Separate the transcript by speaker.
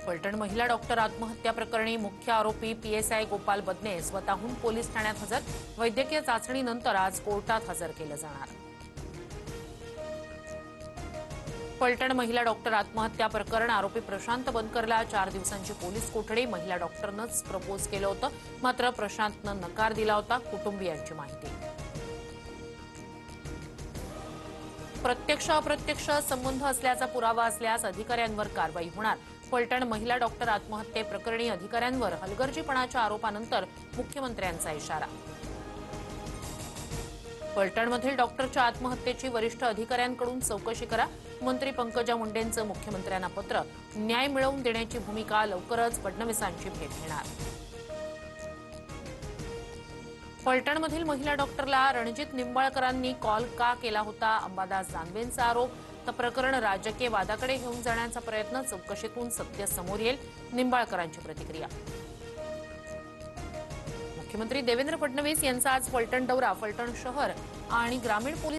Speaker 1: फलटण महिला डॉक्टर आत्महत्या प्रकरणी मुख्य आरोपी पीएसआय गोपाल बदने स्वतःहून पोलीस ठाण्यात हजर। वैद्यकीय चाचणीनंतर आज कोर्टात हजर केलं जाणार। फलटण महिला डॉक्टर आत्महत्या प्रकरण आरोपी प्रशांत बनकरला 4 दिवसांची पोलीस कोठडी महिला डॉक्टरनंच प्रपोज केलं होतं, मात्र प्रशांतनं नकार दिला होता, कुटुंबियांची माहिती। प्रत्यक्ष अप्रत्यक्ष संबंध असल्याचा पुरावा असल्यास अधिकाऱ्यांवर कारवाई होणार। फलटण महिला डॉक्टर आत्महत्येप्रकरणी अधिकाऱ्यांवर हलगर्जीपणाच्या आरोपानंतर मुख्यमंत्र्यांचा इशारा। फलटणमधील डॉक्टरच्या आत्महत्येची वरिष्ठ अधिकाऱ्यांकडून चौकशी करा। मंत्री पंकजा मुंडेंचं मुख्यमंत्र्यांना पत्र। न्याय मिळवून देण्याची भूमिका लवकरच फडणवीसांची भेट घेणार। फलटणमधील महिला डॉक्टरला रणजित निंबाळकरांनी कॉल का केला होता, अंबादास दानवेंचा आरोप। तर प्रकरण राजकीय वादाकडे घेऊन जाण्याचा प्रयत्न, चौकशीतून सत्य समोर येईल, निंबाळकरांची प्रतिक्रिया। मुख्यमंत्री देवेंद्र फडणवीस यांचा आज फलटण दौरा। फलटण शहर आणि ग्रामीण पोलीस